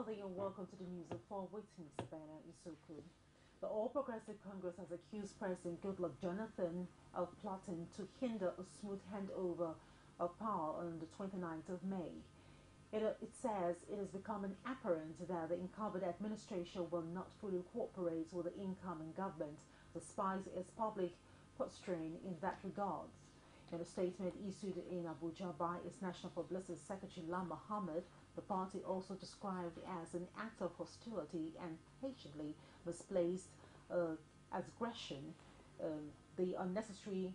morning and welcome to the news at 4 with me, Sabana Isuku. The All Progressive Congress has accused President Goodluck Jonathan of plotting to hinder a smooth handover of power on the 29th of May. It says it is becoming apparent that the incumbent administration will not fully cooperate with the incoming government, despite its public posturing in that regard. In a statement issued in Abuja by its National Publicity Secretary Julius Malema, the party also described as an act of hostility and patiently misplaced aggression, the unnecessary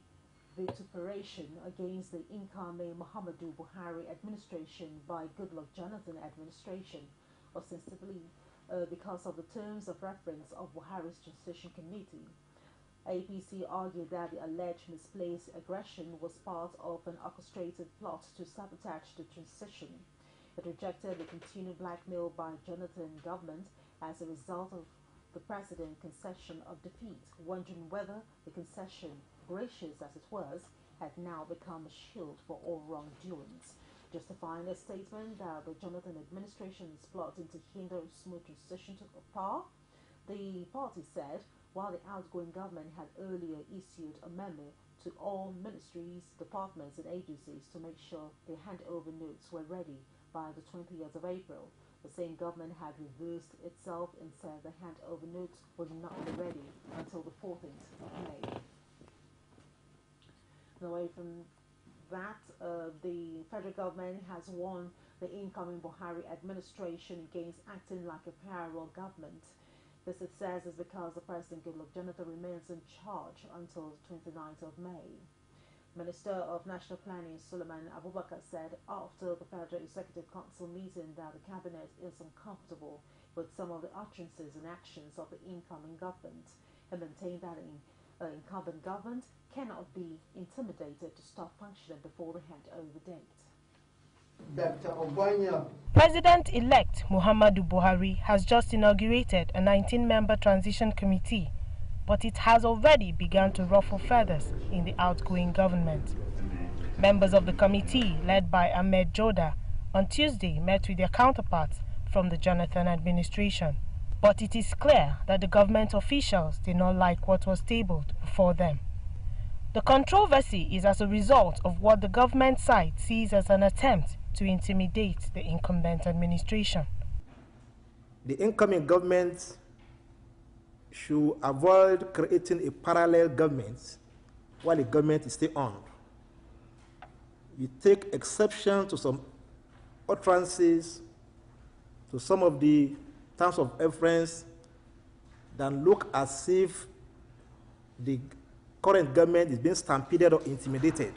vituperation against the incoming Muhammadu Buhari administration by Goodluck Jonathan administration, ostensibly because of the terms of reference of Buhari's transition committee. APC argued that the alleged misplaced aggression was part of an orchestrated plot to sabotage the transition. It rejected the continued blackmail by Jonathan government as a result of the president's concession of defeat, wondering whether the concession, gracious as it was, had now become a shield for all wrongdoings. Justifying a statement that the Jonathan administration is plotting to hinder smooth transition to power, the party said, while the outgoing government had earlier issued a memo to all ministries, departments and agencies to make sure their handover notes were ready by the 20th of April. The same government had reversed itself and said the handover notes would not be ready until the 14th of May. And away from that, the federal government has warned the incoming Buhari administration against acting like a parallel government. This, it says, is because the President Goodluck Jonathan remains in charge until the 29th of May. Minister of National Planning Suleiman Abubakar said after the Federal Executive Council meeting that the cabinet is uncomfortable with some of the utterances and actions of the incoming government, and maintained that an incumbent government cannot be intimidated to stop functioning before the handover date. President-elect Muhammadu Buhari has just inaugurated a 19-member transition committee, but it has already begun to ruffle feathers in the outgoing government. Members of the committee, led by Ahmed Joda, on Tuesday met with their counterparts from the Jonathan administration. But it is clear that the government officials did not like what was tabled before them. The controversy is as a result of what the government side sees as an attempt to intimidate the incumbent administration. The incoming government should avoid creating a parallel government while the government is still on. You take exception to some utterances, to some of the terms of reference that look as if the current government is being stampeded or intimidated.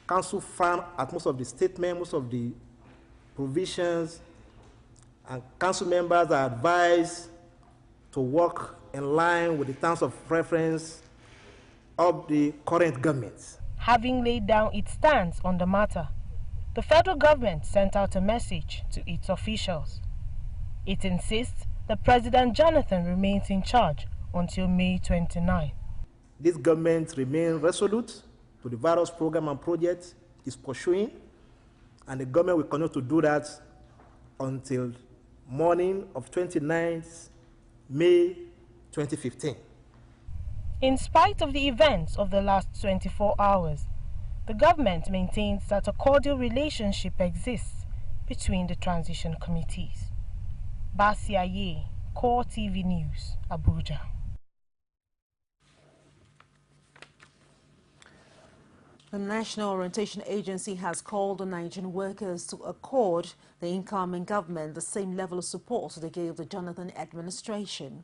Council found at most of the statements, most of the provisions, and council members are advised to work in line with the terms of reference of the current government. Having laid down its stance on the matter, the federal government sent out a message to its officials. It insists that President Jonathan remains in charge until May 29. This government remains resolute to the various programs and projects it's pursuing, and the government will continue to do that until morning of 29th May 2015. In spite of the events of the last 24 hours, the government maintains that a cordial relationship exists between the transition committees. Basiaye, CoreTV News, Abuja. The National Orientation Agency has called on Nigerian workers to accord the incoming government the same level of support they gave the Jonathan administration.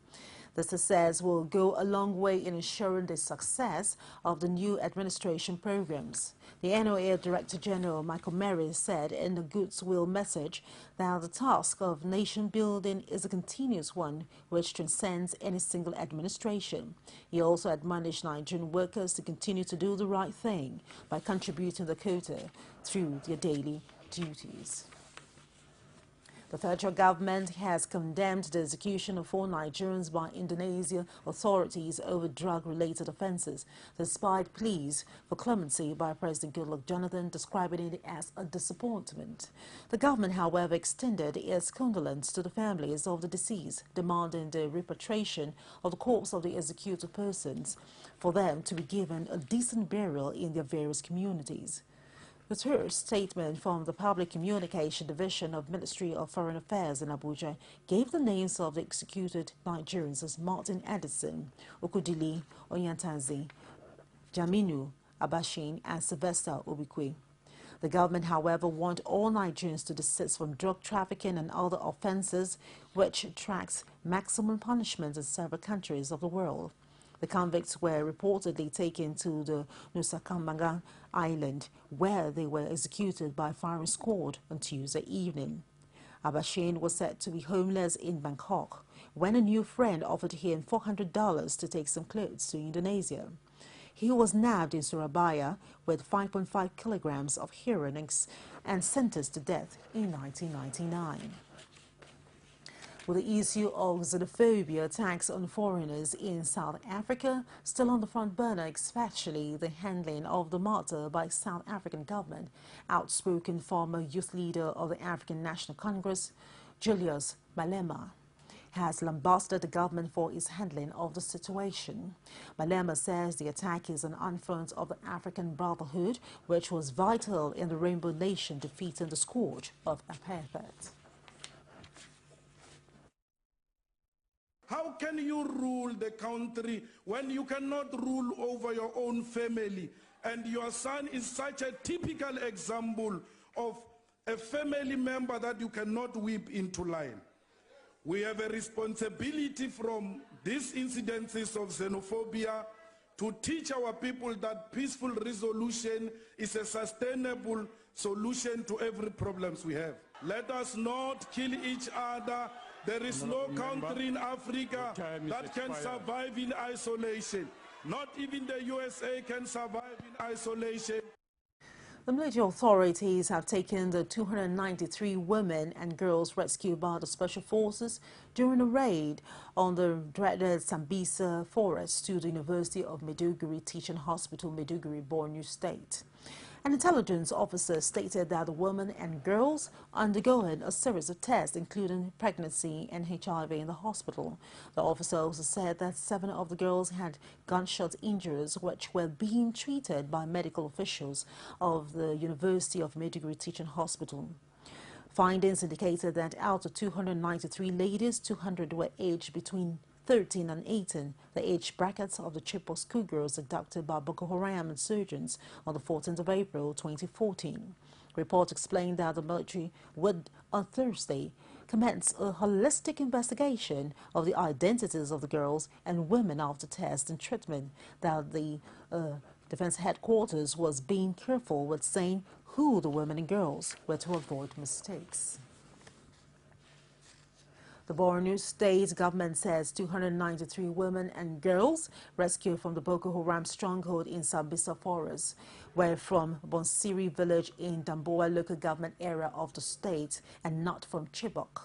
This, it says, will go a long way in ensuring the success of the new administration programs. The NOA Director General Michael Merry said in a goodwill message that the task of nation building is a continuous one which transcends any single administration. He also admonished Nigerian workers to continue to do the right thing by contributing the quota through their daily duties. The federal government has condemned the execution of 4 Nigerians by Indonesian authorities over drug-related offences, despite pleas for clemency by President Goodluck Jonathan, describing it as a disappointment. The government, however, extended its condolence to the families of the deceased, demanding the repatriation of the corpses of the executed persons for them to be given a decent burial in their various communities. The third statement from the Public Communication Division of Ministry of Foreign Affairs in Abuja gave the names of the executed Nigerians as Martin Edison, Okudili Onyantazi, Jaminu Abashin, and Sylvester Obikwe. The government, however, warned all Nigerians to desist from drug trafficking and other offences, which attracts maximum punishment in several countries of the world. The convicts were reportedly taken to the Nusa Kambangan Island, where they were executed by firing squad on Tuesday evening. Abashin was said to be homeless in Bangkok when a new friend offered him $400 to take some clothes to Indonesia. He was nabbed in Surabaya with 5.5 kilograms of heroin and sentenced to death in 1999. With the issue of xenophobia attacks on foreigners in South Africa still on the front burner, especially the handling of the matter by South African government, outspoken former youth leader of the African National Congress, Julius Malema, has lambasted the government for its handling of the situation. Malema says the attack is an affront of the African Brotherhood, which was vital in the Rainbow Nation defeating the scourge of apartheid. How can you rule the country when you cannot rule over your own family? And your son is such a typical example of a family member that you cannot whip into line. We have a responsibility from these incidences of xenophobia to teach our people that peaceful resolution is a sustainable solution to every problem we have. Let us not kill each other. There is no country in Africa that can survive in isolation. Not even the USA can survive in isolation. The military authorities have taken the 293 women and girls rescued by the Special Forces during a raid on the dreaded Sambisa forest to the University of Maiduguri Teaching Hospital, Maiduguri, Borno State. An intelligence officer stated that the women and girls are undergoing a series of tests, including pregnancy and HIV in the hospital. The officer also said that 7 of the girls had gunshot injuries, which were being treated by medical officials of the University of Maiduguri Teaching Hospital. Findings indicated that out of 293 ladies, 200 were aged between 13 and 18, the age brackets of the Chibok schoolgirls abducted by Boko Haram insurgents on the 14th of April 2014. Reports explained that the military would, on Thursday, commence a holistic investigation of the identities of the girls and women after tests and treatment, that the Defense Headquarters was being careful with saying who the women and girls were to avoid mistakes. The Borno State government says 293 women and girls rescued from the Boko Haram stronghold in Sambisa Forest were from Bonsiri village in Damboa local government area of the state and not from Chibok.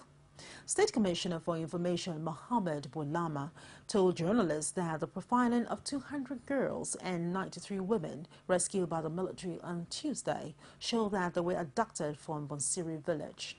State Commissioner for Information Mohammed Bulama told journalists that the profiling of 200 girls and 93 women rescued by the military on Tuesday showed that they were abducted from Bonsiri village.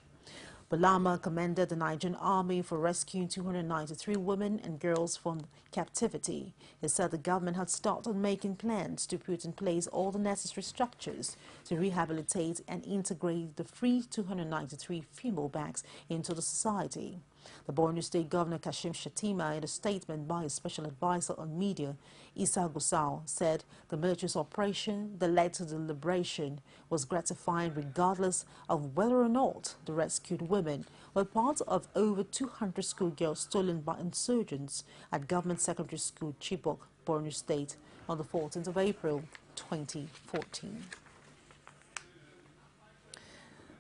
Bulama commended the Nigerian army for rescuing 293 women and girls from captivity. He said the government had started making plans to put in place all the necessary structures to rehabilitate and integrate the free 293 female backs into the society. The Borno State Governor Kashim Shettima, in a statement by his special advisor on media, Issa Gusau, said the military's operation that led to the liberation was gratifying regardless of whether or not the rescued women were part of over 200 schoolgirls stolen by insurgents at Government Secondary School, Chibok, Borno State on the 14th of April 2014.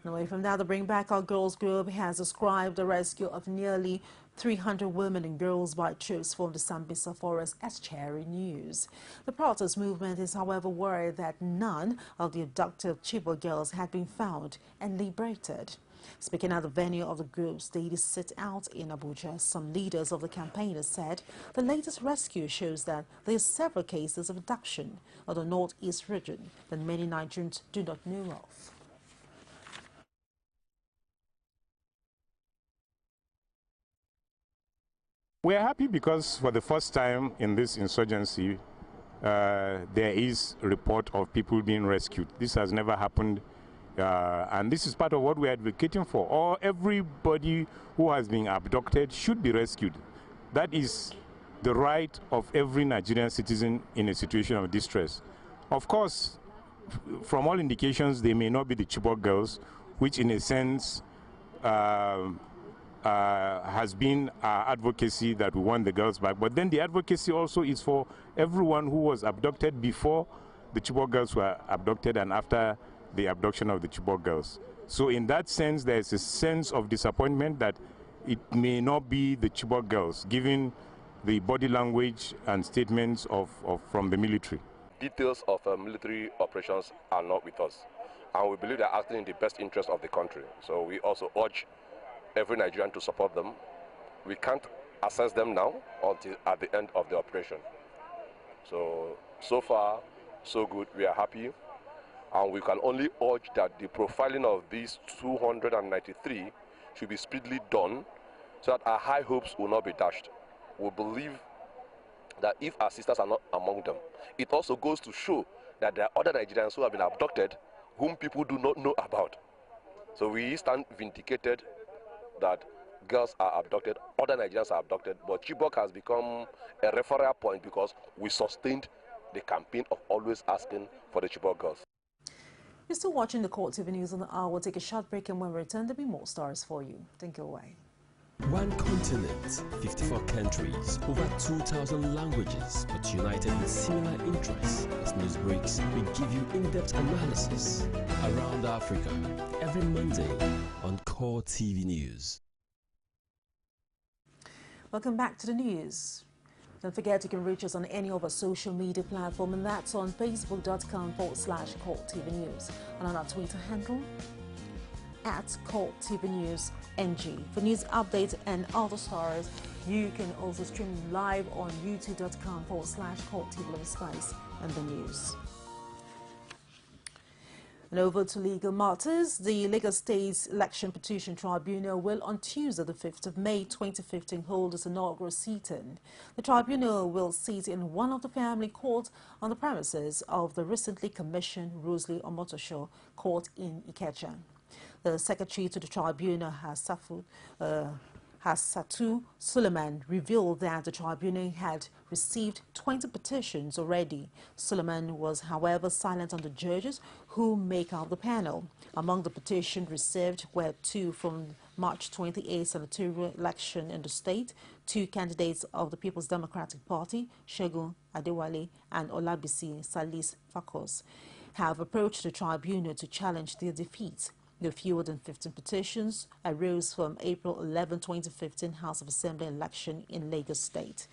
Away from that, the Bring Back Our Girls group has described the rescue of nearly 300 women and girls by troops from the Sambisa forest as cherry news. The protest movement is, however, worried that none of the abducted Chibok girls had been found and liberated. Speaking at the venue of the group's daily sit-out in Abuja, some leaders of the campaigners said the latest rescue shows that there are several cases of abduction of the northeast region that many Nigerians do not know of. We are happy because for the first time in this insurgency, there is a report of people being rescued. This has never happened, and this is part of what we are advocating for. Everybody who has been abducted should be rescued. That is the right of every Nigerian citizen in a situation of distress. Of course, from all indications, they may not be the Chibok girls, which in a sense has been our advocacy that we want the girls back. But then the advocacy also is for everyone who was abducted before the Chibok girls were abducted and after the abduction of the Chibok girls. So in that sense, there's a sense of disappointment that it may not be the Chibok girls, given the body language and statements from the military. Details of military operations are not with us, and we believe they're acting in the best interest of the country. So we also urge every Nigerian to support them. We can't assess them now until at the end of the operation. So far, so good. We are happy, and we can only urge that the profiling of these 293 should be speedily done so that our high hopes will not be dashed. We believe that if our sisters are not among them, it also goes to show that there are other Nigerians who have been abducted whom people do not know about. So we stand vindicated that girls are abducted, other Nigerians are abducted, but Chibok has become a referral point because we sustained the campaign of always asking for the Chibok girls. You're still watching the CoreTV News on the hour. We'll take a short break, and when we return, there'll be more stars for you. Don't go away. One continent, 54 countries, over 2,000 languages, but united in similar interests. As news breaks, we give you in-depth analysis around Africa every Monday on CoreTV News. Welcome back to the news. Don't forget you can reach us on any of our social media platform, and that's on facebook.com/CoreTV News, and on our Twitter handle @CoreTV News NG. For news updates and other stories, you can also stream live on youtube.com/CoreTV and the news. And over to legal matters. The Lagos State's Election Petition Tribunal will on Tuesday, the 5th of May 2015, hold its inaugural sitting. The tribunal will sit in one of the family courts on the premises of the recently commissioned Rosalie Omotosho Court in Ikeja. The secretary to the tribunal, Hassatu Suleiman, revealed that the tribunal had received 20 petitions already. Suleiman was, however, silent on the judges who make up the panel. Among the petitions received were 2 from March 28 senatorial election in the state. 2 candidates of the People's Democratic Party, Segun Adewale and Olabisi Salis Fakos, have approached the tribunal to challenge their defeat. The fewer than 15 petitions arose from April 11, 2015 House of Assembly election in Lagos State.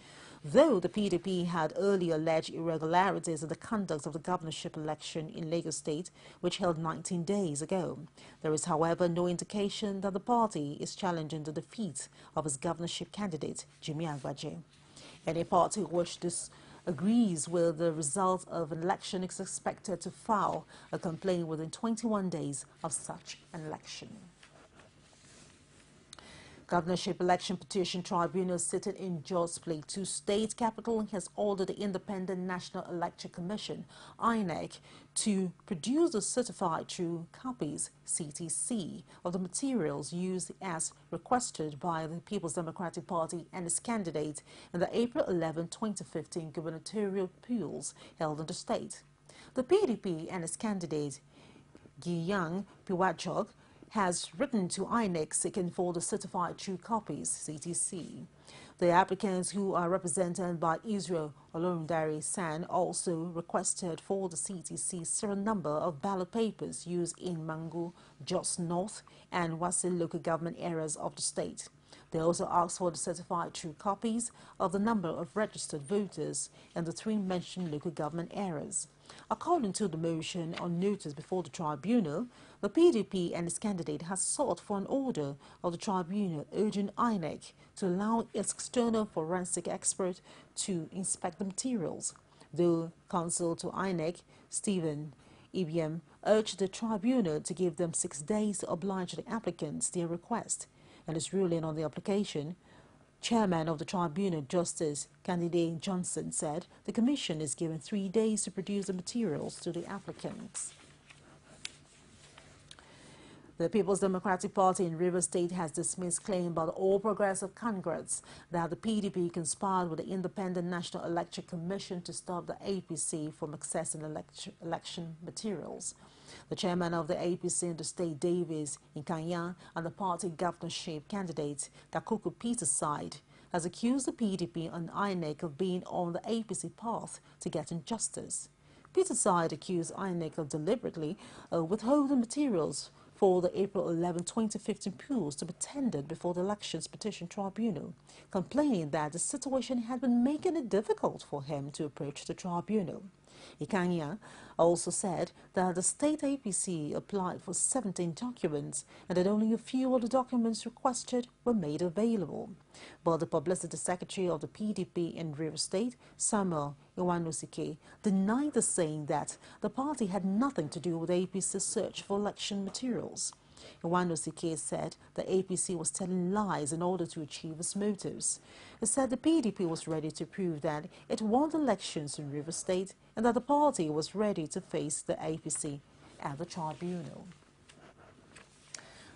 Though the PDP had earlier alleged irregularities in the conduct of the governorship election in Lagos State, which held 19 days ago. There is, however, no indication that the party is challenging the defeat of its governorship candidate, Jimmy Agbaje. Any party which disagrees with the result of an election is expected to file a complaint within 21 days of such an election. Governorship Election Petition Tribunal sitting in Jos Plateau State capital has ordered the Independent National Election Commission, INEC, to produce the certified true copies, CTC, of the materials used as requested by the People's Democratic Party and its candidate in the April 11, 2015 gubernatorial polls held in the state. The PDP and its candidate, Giyang Piwachok, has written to INEC seeking for the certified true copies, CTC. The applicants, who are represented by Israel Olorundare San, also requested for the CTC serial number of ballot papers used in Mangu, Jos North and Wase local government areas of the state. They also asked for the certified true copies of the number of registered voters in the three mentioned local government areas. According to the motion on notice before the tribunal, the PDP and its candidate has sought for an order of the tribunal urging INEC to allow its external forensic expert to inspect the materials. The counsel to INEC, Stephen Ibiem, urged the tribunal to give them 6 days to oblige the applicants their request. And his ruling on the application, Chairman of the Tribunal, Justice Candidate Johnson, said the Commission is given 3 days to produce the materials to the applicants. The People's Democratic Party in Rivers State has dismissed claim by the All Progressive Congress that the PDP conspired with the Independent National Electoral Commission to stop the APC from accessing election materials. The chairman of the APC in the state, Davis Ikanya, and the party governorship candidate, Kakuku Peterside, has accused the PDP and INEC of being on the APC path to getting justice. Peterside accused INEC of deliberately withholding materials for the April 11, 2015 polls to be tendered before the Elections Petition Tribunal, complaining that the situation had been making it difficult for him to approach the tribunal. Ikanya also said that the state APC applied for 17 documents and that only a few of the documents requested were made available. But the publicity secretary of the PDP in Rivers State, Samuel Iwanusike, denied the saying that the party had nothing to do with APC's search for election materials. Iwanusike said the APC was telling lies in order to achieve its motives. He said the PDP was ready to prove that it won elections in Rivers State and that the party was ready to face the APC at the tribunal.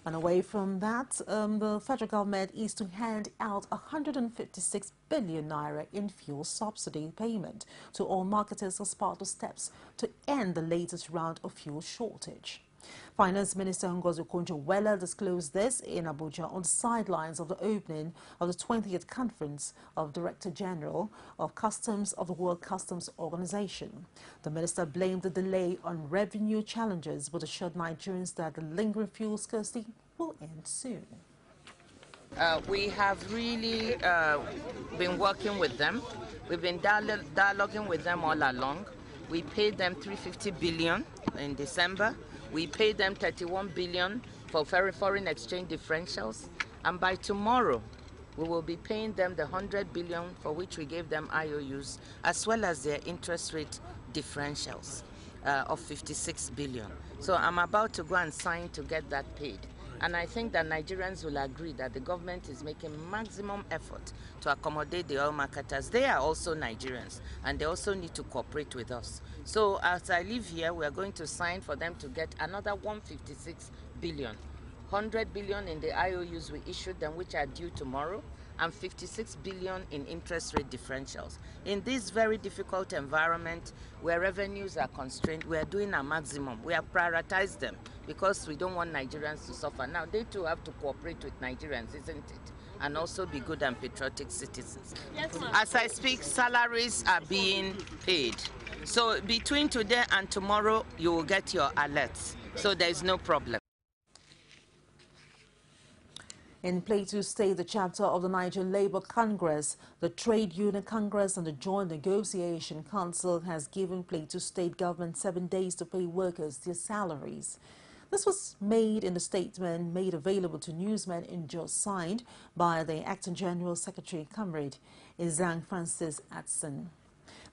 And away from that, the federal government is to hand out 156 billion naira in fuel subsidy payment to all marketers as part of steps to end the latest round of fuel shortage. Finance Minister Ngozi Okonjo-Iweala disclosed this in Abuja on the sidelines of the opening of the 20th Conference of Director General of Customs of the World Customs Organization. The minister blamed the delay on revenue challenges but assured Nigerians that the lingering fuel scarcity will end soon. We have really been working with them. We've been dialoguing with them all along. We paid them 350 billion in December. We paid them 31 billion for foreign exchange differentials. And by tomorrow, we will be paying them the 100 billion for which we gave them IOUs, as well as their interest rate differentials of 56 billion. So I'm about to go and sign to get that paid. And I think that Nigerians will agree that the government is making maximum effort to accommodate the oil marketers. They are also Nigerians, and they also need to cooperate with us. So as I live here, we are going to sign for them to get another 156 billion. 100 billion in the IOUs we issued them, which are due tomorrow, and 56 billion in interest rate differentials. In this very difficult environment where revenues are constrained, we are doing our maximum. We have prioritized them because we don't want Nigerians to suffer. Now, they too have to cooperate with Nigerians, isn't it? And also be good and patriotic citizens. Yes, as I speak, salaries are being paid. So between today and tomorrow, you will get your alerts. So there is no problem. In Plateau State, the chapter of the Nigerian Labour Congress, the Trade Union Congress and the Joint Negotiation Council has given Plateau State government 7 days to pay workers their salaries. This was made in the statement made available to newsmen in Jos, signed by the Acting General Secretary, Comrade Izang Francis Atson.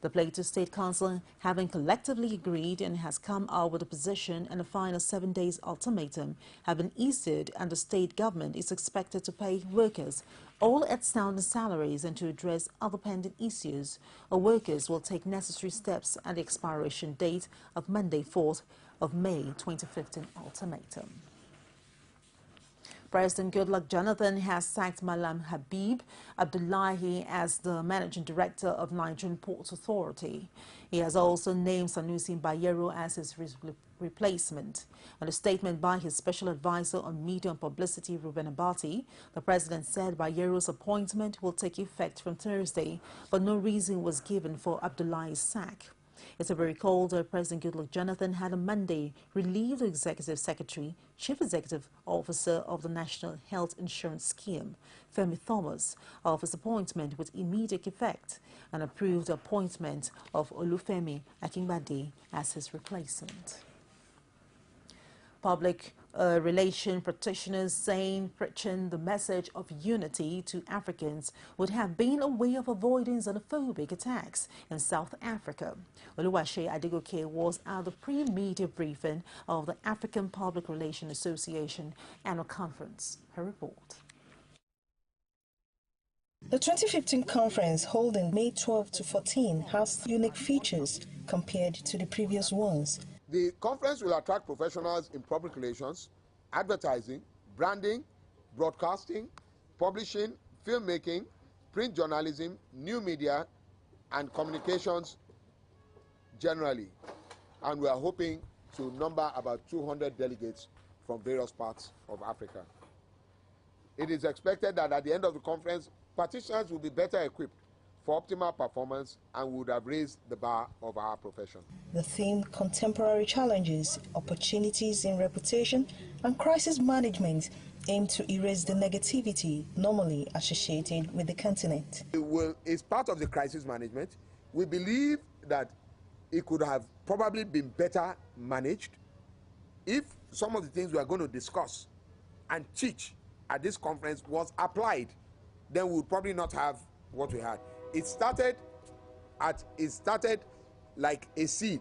The Plateau State Council, having collectively agreed and has come out with a position and a final 7 days ultimatum, have been issued, and the state government is expected to pay workers all outstanding salaries and to address other pending issues. Our workers will take necessary steps at the expiration date of Monday, 4th of May 2015 ultimatum. President Goodluck Jonathan has sacked Malam Habib Abdullahi as the Managing Director of Nigerian Ports Authority. He has also named Sanusi Bayero as his replacement. In a statement by his Special Advisor on Media and Publicity, Ruben Abati, the President said Bayero's appointment will take effect from Thursday, but no reason was given for Abdullahi's sack. It will be recalled that President Goodluck Jonathan had on Monday relieved the Executive Secretary, Chief Executive Officer of the National Health Insurance Scheme, Femi Thomas, of his appointment with immediate effect and approved the appointment of Olufemi Akingbade as his replacement. Public relation practitioners saying preaching the message of unity to Africans would have been a way of avoiding xenophobic attacks in South Africa. Oluwase Adegoke was at the pre-media briefing of the African Public Relations Association annual conference. Her report. The 2015 conference, holding May 12 to 14, has unique features compared to the previous ones. The conference will attract professionals in public relations, advertising, branding, broadcasting, publishing, filmmaking, print journalism, new media, and communications generally. And we are hoping to number about 200 delegates from various parts of Africa. It is expected that at the end of the conference, practitioners will be better equipped for optimal performance and would have raised the bar of our profession. The theme, contemporary challenges, opportunities in reputation and crisis management, aim to erase the negativity normally associated with the continent. It's part of the crisis management. We believe that it could have probably been better managed if some of the things we are going to discuss and teach at this conference was applied. Then we would probably not have what we had. It started like a seed,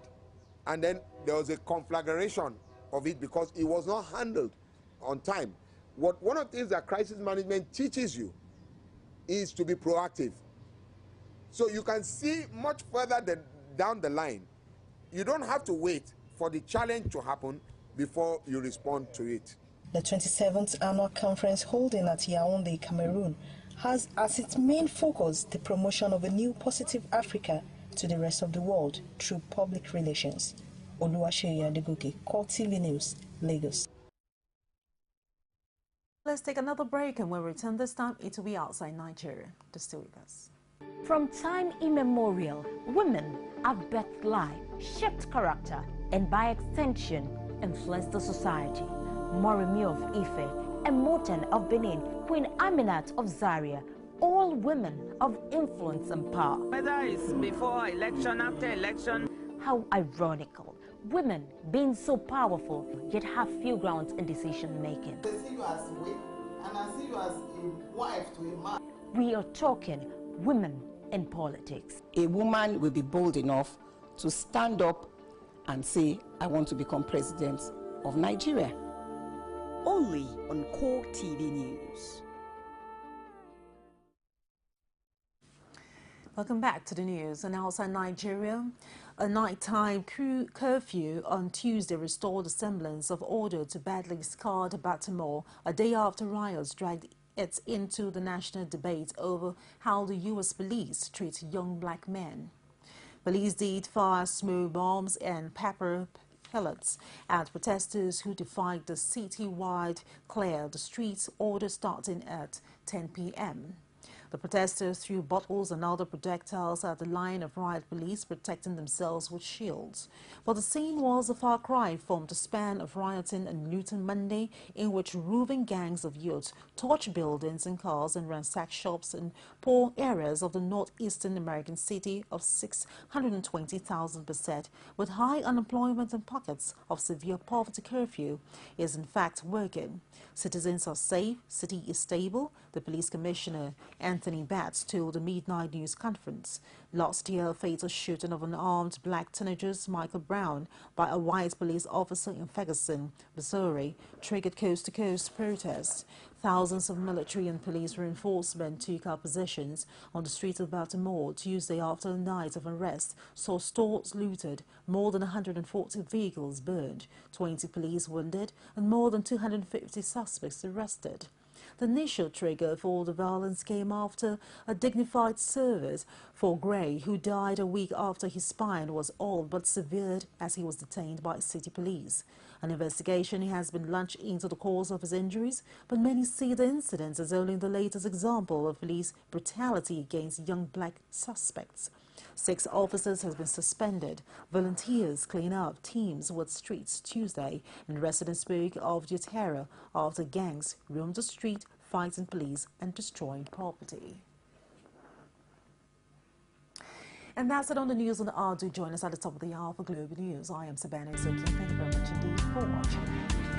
and then there was a conflagration of it because it was not handled on time. One of the things that crisis management teaches you is to be proactive. So you can see much further down the line. You don't have to wait for the challenge to happen before you respond to it. The 27th annual conference, holding at Yaoundé, Cameroon, has as its main focus the promotion of a new positive Africa to the rest of the world through public relations. Oluwase Adegoke, CoreTV News, Lagos. Let's take another break, and when we return this time, it will be outside Nigeria. Just stay with us. From time immemorial, women have birthed life, shaped character, and by extension, influenced the society. Moremi of Ife, Emoten of Benin, Queen Aminat of Zaria, all women of influence and power. Whether it's before election, after election. How ironical. Women being so powerful, yet have few grounds in decision making. They see you as a wife, and I see you as a wife to a man. We are talking women in politics. A woman will be bold enough to stand up and say, I want to become president of Nigeria. Only on CoreTV News. Welcome back to the news. And outside Nigeria, a nighttime curfew on Tuesday restored a semblance of order to badly scarred Baltimore a day after riots dragged it into the national debate over how the U.S. police treat young black men. Police did fire smoke bombs and pepper pellets at protesters who defied the city-wide clear the streets order starting at 10 p.m. The protesters threw bottles and other projectiles at the line of riot police, protecting themselves with shields. But the scene was a far cry from the span of rioting and looting Monday, in which roving gangs of youths torched buildings and cars and ransacked shops in poor areas of the northeastern American city of 620,000 beset, with high unemployment and pockets of severe poverty. Curfew is in fact working. Citizens are safe, city is stable, the police commissioner Anthony Batts told the Midnight News Conference. Last year, a fatal shooting of unarmed black teenagers, Michael Brown, by a white police officer in Ferguson, Missouri, triggered coast-to-coast protests. Thousands of military and police reinforcement took up positions on the streets of Baltimore Tuesday after a night of unrest saw stores looted, more than 140 vehicles burned, 20 police wounded, and more than 250 suspects arrested. The initial trigger for the violence came after a dignified service for Gray, who died a week after his spine was all but severed as he was detained by city police. An investigation has been launched into the cause of his injuries, but many see the incident as only the latest example of police brutality against young black suspects. 6 officers have been suspended. Volunteers clean up teams with streets Tuesday, and residents spoke of the terror of the gangs roamed the street, fighting police and destroying property. And that's it on the news on the hour. Do join us at the top of the hour for Global News. I am Sabana Zoki. Thank you very much indeed for watching.